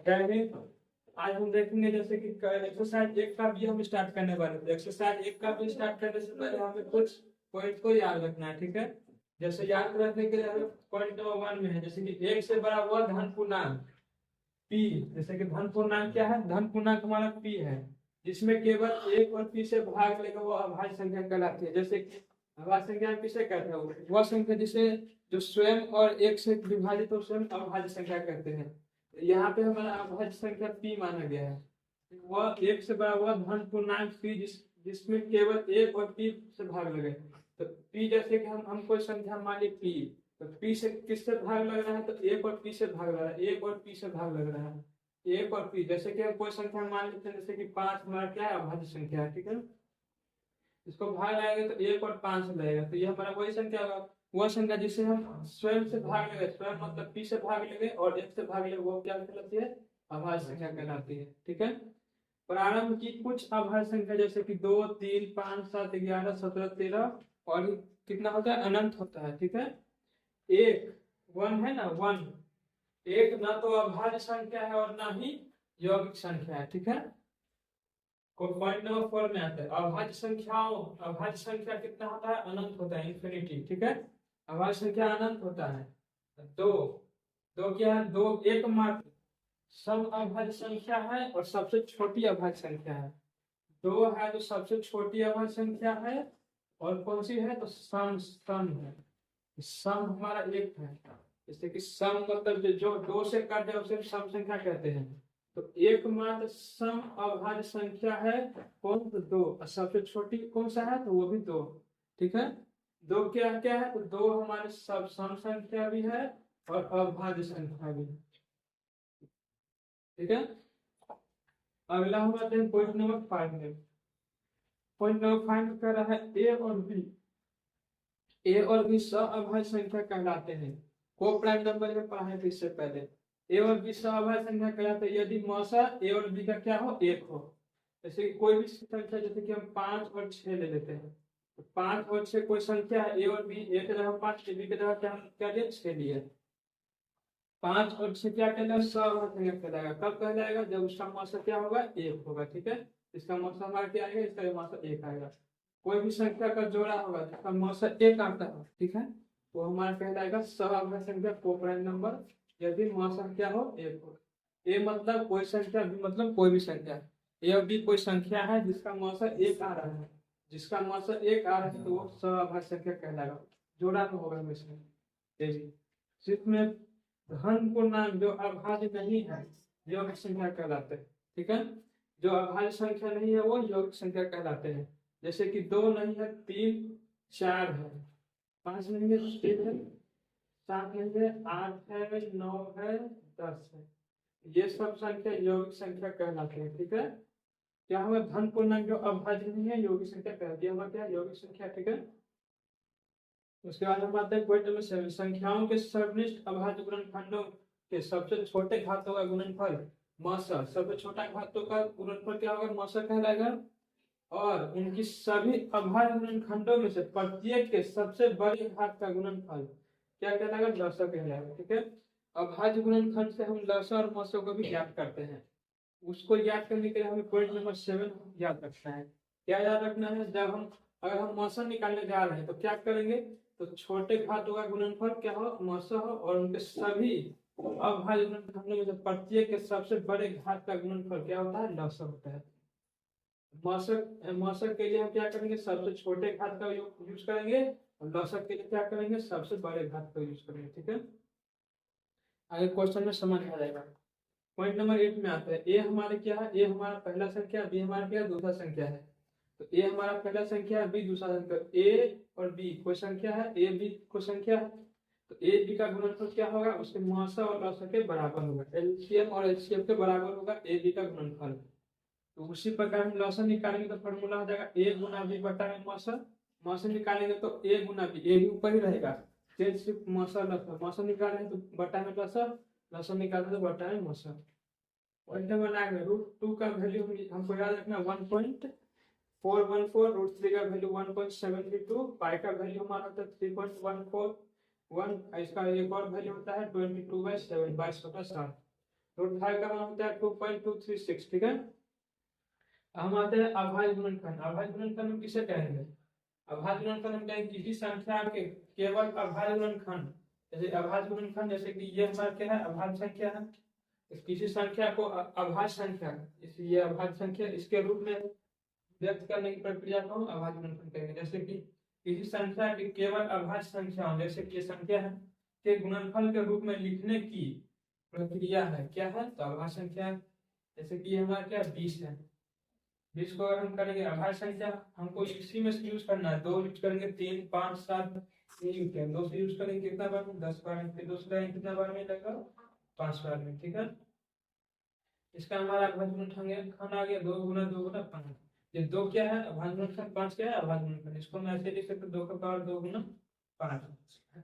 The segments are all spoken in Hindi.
क्या है? आज हम देखेंगे जैसे कि एक्सरसाइज 1 का भी हम स्टार्ट करने वाले थे। एक्सरसाइज 1 का भी स्टार्ट करने से पहले हमें कुछ पॉइंट को याद रखना है, ठीक है। जैसे याद रखने के लिए हमें पॉइंट नंबर 1 में है जैसे कि 1 से बड़ा हुआ धन पूर्णांक p। जैसे कि धन पूर्णांक क्या है? धन पूर्णांक हमारा p है, जिसमें केवल 1 और p से भाग लेगा वो अभाज्य संख्या कहलाती है। जैसे कि अभाज्य संख्या किसे कहते हैं? वह संख्या जिसे जो स्वयं और 1 से विभाजित हो स्वयं अभाज्य संख्या कहते हैं। यहाँ पे हमारा अभाज्य संख्या p माना गया है। वह 1 से बड़ा हुआ धन पूर्णांक p जिसमें केवल 1 और p से भाग लगे। तो p जैसे कि हम कोई संख्या मान ली p, तो p से किससे भाग लग रहा है? तो 1 और p से भाग लग रहा है, 1 और p से भाग लग रहा है, 1 और p। जैसे कि हम कोई संख्या मान लेते हैं, जैसे कि 5 हमारा क्या है? अभाज्य संख्या है, ठीक है। इसको भाग लगाएंगे तो 1 और 5 लगेगा, तो ये हमारा वही संख्या होगा। वह संख्या जिसे हम स्वयं से भाग लगे, स्वयं मतलब p से भाग लगे और 1 से भाग लगे, वो क्या कहलाती है? अभाज्य संख्या कहलाती है, ठीक है। प्रारंभ की कुछ अभाज्य संख्या जैसे कि 2, 3, 5, 7, 11, 17, 13 और कितना होता है? अनंत होता है, ठीक है। एक 1 है ना, 1 एक ना तो अभाज्य संख्या है और ना ही यौगिक संख्या है, ठीक है। पॉइंट नंबर 4 में आता है अभाज्य संख्या कितना होता है? अनंत होता है, इन्फिनिटी, ठीक है। अभाज्य संख्या अनंत होता है। दो दो क्या है? दो एकमात्र सम अभाज्य संख्या है और सबसे छोटी अभाज्य संख्या है। 2 है जो सबसे छोटी अभाज्य संख्या है, और कौन सी है? तो सम है। सम हमारा 1 है। जैसे कि सम मतलब जो 2 से कट जाए उसे सम संख्या कहते हैं। तो एकमात्र सम अभाज्य संख्या है कौन? तो 2। और सबसे छोटी कौन सा है? तो वो भी 2, ठीक है। 2 क्या क्या है? तो 2 हमारे सब सम संख्या भी है और अभाज्य संख्या भी है, ठीक है। अगला हम आते हैं पॉइंट नंबर 5 में। पॉइंट नंबर 5 कह रहा है ए और बी अभाज्य संख्या कहलाते हैं। को प्राइम नंबर में पढ़ा है इससे पहले। ए और बी अभाज्य संख्या कहलाते हैं यदि मौसा ए और बी का क्या हो? 1 हो। जैसे कोई भी संख्या, जैसे कि हम 5 और 6 ले लेते हैं, तो 5 और 6 कोई संख्या है, ए और बी, ए के जगह 5, बी के जगह क्या लिए? 6 लिए। 5 और 6 क्या कहलाएगा? अभाज्य संख्या कहलाएगा। कब कहलाएगा? जब उसका मौसा क्या होगा? 1 होगा, ठीक है। इसका मौसा हमारा क्या आएगा? इसका मौसा 1 आएगा। कोई भी संख्या का जोड़ा होगा जिसका मौसा 1 आता है, ठीक है, वो हमारा कहलाएगा अभाज्य संख्या, को प्राइम नंबर, यदि मौसा क्या हो? 1 हो। ए मतलब कोई संख्या, बी मतलब कोई भी संख्या। ए और बी कोई संख्या है जिसका मौसा 1 आ रहा है, जिसका मौसा 1 आ रहा है, तो वो अभाज्य संख्या कहलाएगा। जोड़ा में होगा हमेशा। सिर्फ में धन पूर्णांक जो अभाज्य नहीं है यौगिक संख्या कहलाते हैं, ठीक है। जो अभाज्य संख्या नहीं है वो यौगिक संख्या कहलाते हैं। जैसे कि 2 नहीं है, 3, 4 है, 5 नहीं है, 6 है, 7 नहीं है, 8 है, 9 है, 10 है। ये सब संख्या यौगिक संख्या कहलाते हैं, ठीक है। क्या हमें धन पूर्णांक जो अभाज्य नहीं है यौगिक संख्या कहती है, हमारा क्या? यौगिक संख्या, ठीक है। उसके बाद हम आते हैं पॉइंट नंबर 7, संख्याओं के सर्वनिष्ठ अभाज्य गुणनखंडों के सबसे छोटे घातों का गुणनफल मौसा। सबसे छोटा घातों का गुणनफल क्या होगा? मौसा कहलाएगा। और उनकी सभी अभाज्य गुणनखंडों में से प्रत्येक के सबसे बड़े घात का गुणनफल क्या कहलाएगा? लसा कहलाएगा, ठीक है। अभाज्य गुणनखंड से हम लसा और मौसा को भी ज्ञात करते हैं। उसको याद करने के लिए हमें पॉइंट नंबर 7 याद रखना है। क्या याद रखना है? जब हम अगर हम मौसा निकालने जा रहे हैं तो क्या करेंगे? तो छोटे घातों का गुणनफल क्या हो? मौसा हो, और उनके सभी अभाज्य गुणनखंडों में से प्रत्येक के सबसे बड़े घात का गुणनफल क्या होता है? लसा होता है। मौसक के लिए हम क्या करेंगे? सबसे छोटे घात का यूज करेंगे, और लसक के लिए क्या करेंगे? सबसे बड़े घात का यूज करेंगे, ठीक है। आगे क्वेश्चन में समझ आ जाएगा। पॉइंट नंबर 8 में आता है ए हमारे क्या है? ए हमारा पहला संख्या, बी हमारा क्या? दूसरा संख्या है। तो ए हमारा पहला संख्या है, बी दूसरा संख्या। ए और बी कोई संख्या है, ए बी कोई संख्या है, तो ए बी का गुणनफल क्या होगा? उसके मौसा और लसा के बराबर होगा। एलसीएम और एचसीएफ के बराबर होगा ए बी का गुणनफल। तो उसी प्रकार हम लसा निकालेंगे तो फॉर्मूला हो जाएगा ए गुना बी बटा में मौसा। मौसा निकालेंगे तो ए गुना बी, ए भी ऊपर ही रहेगा, फिर सिर्फ मौसा लसा। मौसा निकालेंगे तो बटा में लसा, लसा निकालेंगे तो बटा में मौसा। पॉइंट नंबर 9 में √2 का वैल्यू हमको याद रखना 1.414, √3 का वैल्यू 1.732, पाई का वैल्यू हमारा होता है 3.141, इसका एक और वैल्यू होता है 22/7, 22/7। रूट 5 का मान होता है 2.236, ठीक है। हम आते हैं अभाज्य गुणनखंड। अभाज्य गुणनखंड हम किसे कहेंगे? अभाज्य गुणनखंड हम कहेंगे किसी संख्या के केवल अभाज्य गुणनखंड। जैसे अभाज्य गुणनखंड, जैसे कि ये हमारा क्या है, अभाज्य संख्या है। किसी संख्या को अभाज्य संख्या, इसलिए अभाज्य संख्या इसके रूप में व्यक्त करने की प्रक्रिया को हम अभाज्य गुणनखंड कहेंगे। जैसे कि किसी संख्या की केवल अभाज्य संख्या, जैसे कि ये संख्या है, के गुणनफल के रूप में लिखने की प्रक्रिया है, क्या है, तो अभाज्य संख्या। जैसे कि ये हमारा क्या 20 है, 20 को अगर हम करेंगे अभाज्य संख्या, हमको इसी में से यूज करना है। 2 यूज करेंगे, 3, 5, 7 यूज करेंगे। 2 से यूज करेंगे कितना बार में, 10 बार में। फिर 2 से करेंगे कितना बार में लगेगा, 5 बार में, ठीक है। इसका हमारा अभाज्य गुणनखंड आ गया 2 गुना 2 गुना 5। ये 2 क्या है, अभाज्य गुणनखंड, 5 क्या है, अभाज्य गुणनखंड। इसको हम ऐसे लिख सकते 2 का पावर 2 गुना 5।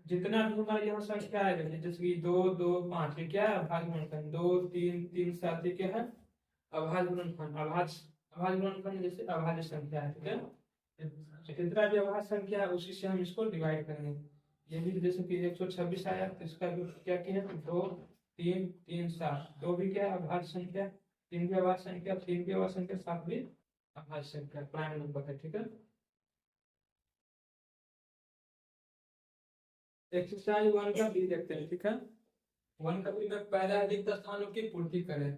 जितना भी हमारे यहाँ संख्या आएगा, जैसे कि 2, 2, 5, ये क्या है, अभाज्य गुणनखंड। 2, 3, 3, 7, ये क्या है, अभाज्य गुणनखंड। अभाज्य गुणनखंड जैसे अभाज्य संख्या है, ठीक है। जितना भी अभाज्य संख्या है उसी से हम इसको डिवाइड करेंगे। ये भी जैसे कि 126 आया, तो इसका भी क्या किया, 2, 3, 3, 7। 2 भी क्या है, अभाज्य संख्या। 3 भी अभाज्य संख्या, 3 भी अभाज्य संख्या, 7 भी अभाज्य संख्या, प्राइम नंबर है, ठीक है। एक्सरसाइज 1 का बी देखते हैं, ठीक है। 1 का बी में पहले अधिक स्थानों की पूर्ति करें।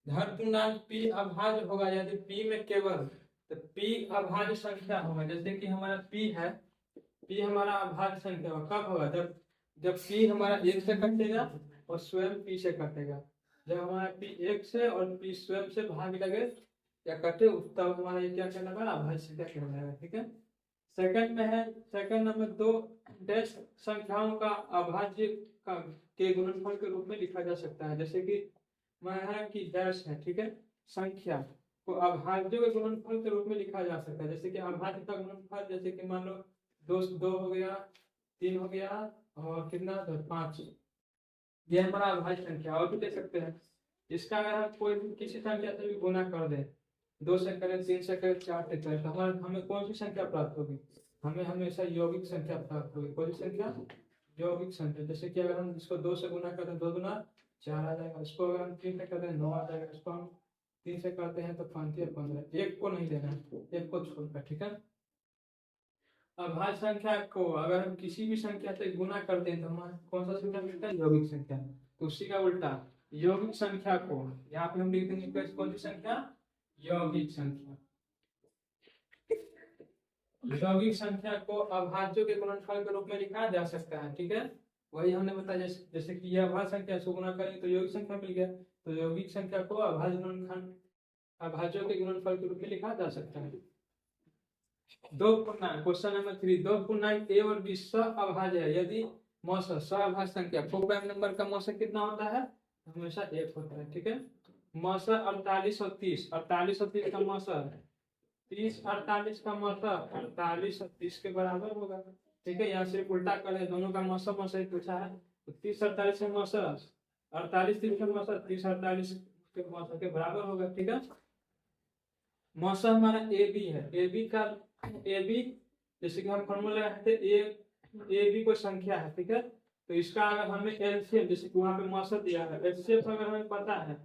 धन पूर्णांक p अभाज्य होगा यदि p में केवल, तो p अभाज्य संख्या होगा। जैसे कि हमारा p है, p हमारा अभाज्य संख्या होगा। कब होगा, जब p हमारा 1 से कटेगा और स्वयं p से कटेगा। जब हमारा p 1 से और p स्वयं से भाग लगे या कटे, तब हमारा ये क्या कहलाएगा, अभाज्य संख्या कहलाएगा, ठीक है। सेकंड में है, सेकंड नंबर 2, डैश संख्याओं का अभाज्य के गुणनफल के रूप में लिखा जा सकता है। जैसे कि मैं है कि डैश है, ठीक है, संख्या को अभाज्य के गुणनफल के रूप में लिखा जा सकता है। जैसे कि अभाज्य का गुणनफल, जैसे कि मान लो 2 हो गया, 3 हो गया, और कितना, 5। ये हमारा अभाज्य संख्या। और भी दे सकते हैं। इसका अगर हम कोई भी किसी संख्या से भी गुना कर दें, 2 से करें, 3 से करें, 4 से करें, तो हमें कौन सी संख्या प्राप्त होगी, हमें हमेशा यौगिक संख्या प्राप्त होगी। कौन सी संख्या, यौगिक संख्या। जैसे कि अगर हम इसको 2 से गुना करते हैं, 2 गुना 4 आ जाएगा। इसको अगर हम 3 से करते हैं, 9 आ जाएगा। इसको हम 3 से करते हैं तो 5 या 15। एक को नहीं देना, एक को छोड़कर, ठीक है। अभाज्य संख्या को अगर हम किसी भी संख्या से गुना करते हैं तो हमारा कौन सा संख्या मिलता है, यौगिक संख्या। तो उसी का उल्टा, यौगिक संख्या को यहाँ पे हम लिख देंगे कौन सी संख्या, यौगिक संख्या। यौगिक संख्या को अभाज्यों के गुणनफल के रूप में लिखा जा सकता है, ठीक है। वही हमने बताया, जैसे कि यह अभाज्य संख्या से गुना करेंगे तो यौगिक संख्या मिल गया। तो यौगिक संख्या को अभाज्य गुणनखंड, अभाज्यों के गुणनफल के रूप में लिखा जा सकता है। 2 पूर्णांक, क्वेश्चन नंबर 3, 2 पूर्णांक a और b अभाज्य है यदि मौसा अभाज्य संख्या, प्राइम नंबर का मौसा कितना होता है, हमेशा 1 होता है, ठीक है। मौसा 48 और 30, 48 और 30 का मौसा 30, 48 का मौसा 48 और 30 के बराबर होगा, ठीक है। यहाँ से उल्टा करें, दोनों का मौसा ही पूछा है, तो 30 48 का मौसा 48, 30 का मौसा 30 48 के मौसा के बराबर होगा, ठीक है। मौसा हमारा ए बी है, ए बी का ए बी, जैसे कि हम फॉर्मूला लगाते हैं, ए बी कोई संख्या है, ठीक है। तो इसका अगर हमें एलसीएम, जैसे कि वहाँ पे मौसा दिया है, एलसीएम अगर हमें पता है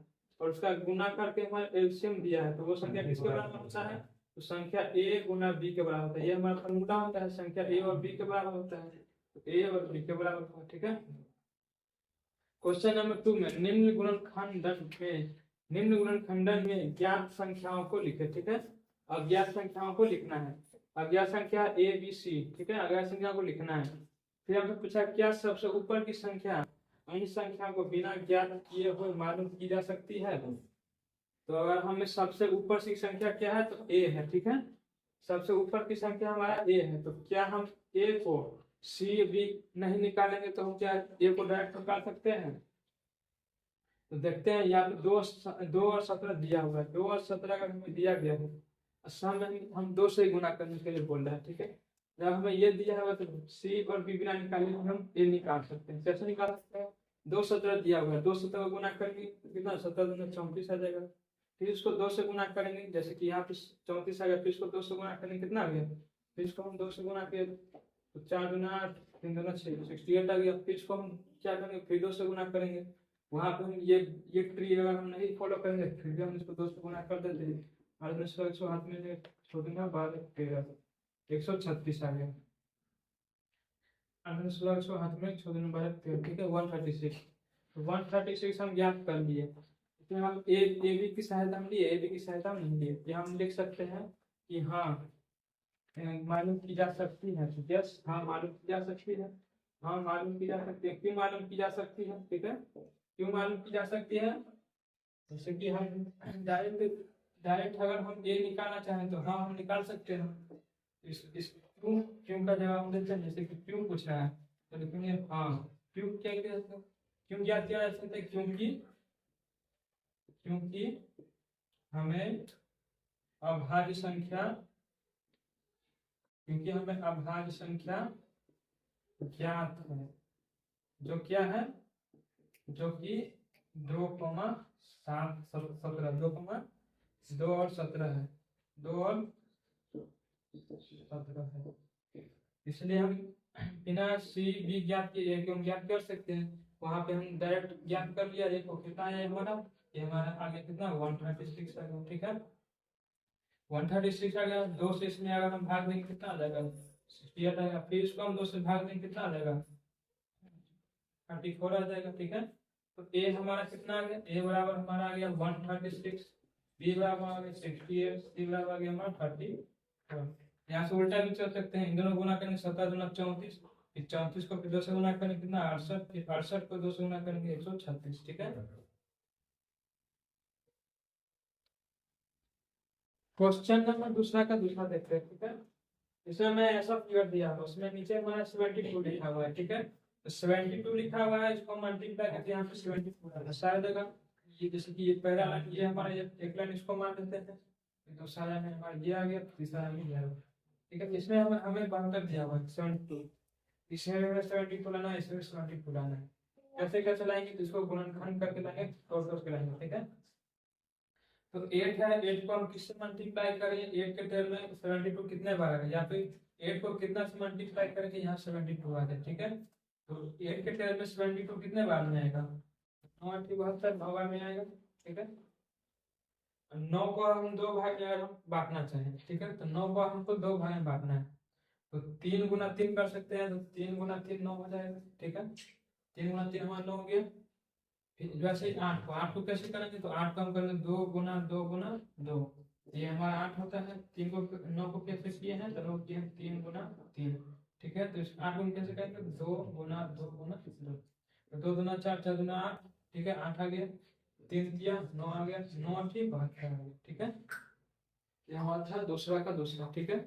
और उसका गुना करके हमारे एलसीएम दिया है, तो वो संख्या किसके बराबर होता है, तो संख्या ए गुना बी के बराबर होता है। ये हमारा फॉर्मूला होता है, संख्या ए और बी के बराबर होता है, तो ए और बी के बराबर होता है, ठीक है। क्वेश्चन नंबर 2 में निम्न गुणनखंडन में ज्ञात संख्याओं को लिखे, ठीक है। अज्ञात संख्याओं को लिखना है। अज्ञात संख्या ए बी सी, ठीक है, अज्ञात संख्या को लिखना है। फिर हमसे पूछा क्या सबसे ऊपर की संख्या अन्य संख्या को बिना ज्ञात किए हुए मालूम की जा सकती है। तो अगर हमें सबसे ऊपर की संख्या क्या है, तो ए है, ठीक है। सबसे ऊपर की संख्या हमारा ए है, तो क्या हम ए को सी बी नहीं निकालेंगे तो हम क्या ए को डायरेक्ट निकाल सकते हैं। तो देखते हैं, यहाँ पे 2 और 17 दिया हुआ है। 2 और 17 अगर हमें दिया गया है, हम 2 से गुना करने के लिए बोल रहे हैं, ठीक है। जब हमें ये दिया हुआ तो सी और बी बिना निकालने हम ए निकाल सकते हैं। कैसे निकाल सकते हैं, 2 17 दिया हुआ है, 2 17 को गुना करेंगे कितना, 17 दूनी 34 आ जाएगा। फिर इसको 2 से गुना करेंगे, जैसे कि यहाँ पे 34 आ गया, फिर इसको 2 से गुना करेंगे कितना आ गया, फिर इसको हम 2 से गुना किए तो 4 दूना 8, 3 दूना 6, 68 आ गया। फिर इसको हम क्या करेंगे, फिर 2 से गुना करेंगे वहां पे हम ये ट्री अगर हम नहीं फॉलो करेंगे फिर भी हम इसको 2 से गुना कर देते हैं। और इसमें 100 हाथ में छोड़ दूंगा 12 13 136 आ गया। और 100 हाथ में छोड़ दूंगा 12 13, ठीक है 136। 136 हम ज्ञात कर लिए। इसमें हम ए बी की सहायता हम लिए, ए बी की सहायता हम नहीं लिए। ये हम लिख सकते हैं कि हाँ मालूम की जा सकती है। यस, हाँ मालूम की जा सकती है। हाँ मालूम की जा सकती है। क्यों मालूम की जा सकती है, ठीक है, क्यों मालूम की जा सकती है? जैसे कि हम डायरेक्ट डायरेक्ट अगर हम ए निकालना चाहें तो हाँ हम निकाल सकते हैं। इस क्यों क्यों का जवाब हम देते हैं। जैसे कि क्यों पूछ रहा है तो लिखेंगे हाँ क्यों। क्या क्यों ज्ञात किया जा सकता है? क्योंकि क्योंकि हमें अभाज्य संख्या, क्योंकि हमें अभाज्य संख्या ज्ञात है, जो क्या है, जो कि 2,7 17 2 और 17 है, 2 और 17 है। इसलिए हम बिना सी बी ज्ञात किए हम ज्ञात कर सकते हैं। वहां पे हम डायरेक्ट ज्ञात कर लिया। देखो कितना है हमारा, ये हमारा आगे कितना 136 आ गया, ठीक है 136 आ गया। 2 से इसमें अगर हम भाग देंगे कितना आ जाएगा 68 आएगा। फिर इसको हम 2 से भाग देंगे कितना आ जाएगा 34 आ जाएगा, ठीक है। तो ए हमारा कितना आ गया, ए बराबर हमारा आ गया 136, बी बराबर आ गया 68, सी बराबर आ गया हमारा 34। यहाँ से उल्टा भी चल सकते हैं, इन दोनों गुना करेंगे 17 दूना 34, 34 को फिर 2 से गुना करेंगे कितना 68, फिर 68 को 2 से गुना करेंगे 136, ठीक है। क्वेश्चन नंबर दूसरा का दूसरा देखते हैं, ठीक है। इसमें मैं ऐसा फिगर दिया हूँ, उसमें नीचे हमारा 72 लिखा हुआ है, ठीक है। तो 72 लिखा हुआ है, इसको मल्टीप्लाई करके यहाँ पे 72 डाला शायद अगर ये जैसे कि ये पहला लाइन ये हमारा ये एक लाइन इसको मान लेते हैं, दूसरा लाइन हमारा ये आ गया, तीसरा लाइन ये आ गया, ठीक है। इसमें हमें हमें बांधकर दिया हुआ है 72, इसमें हमें 72 लाना है, इसमें 72 लाना है। कैसे कैसे लाएंगे तो इसको गुणनखंड करके लाएंगे, क्रॉस के लाएंगे, ठीक है। तो 8 है, 8 को हम किससे मल्टीप्लाई करें, 8 के टेल में 72 कितने बार आएगा, या फिर 8 को कितना से मल्टीप्लाई करेंगे यहाँ 72 आ जाए, ठीक है। तो 8 के टेल में 72 कितने बार में आएगा 9 8 72 9 बार में आएगा, ठीक है। 9 को हम 2 भाग में अगर हम बांटना चाहें, ठीक है, तो 9 को हमको 2 भाग में बांटना है, तो 3 गुना 3 कर सकते हैं, तो 3 गुना 3 9 हो जाएगा, ठीक है। 3 गुना 3 हमारा 9 हो गया। फिर वैसे 8 को कैसे करेंगे, तो 8 को हम करेंगे 2 गुना 2 गुना 2, ये हमारा 8 होता है। 3 को 9 को कैसे किए हैं तो 9 किए 3 गुना 3, ठीक है। तो इस 8 को हम कैसे करेंगे 2 गुना 2 गुना 2, तो 2 गुना 4 4 गुना 8, ठीक है 8 आ गया। 3 किया 9 आ गया, 9 8 72 आ गया, ठीक है। ये हमारा था दूसरा का दूसरा, ठीक है।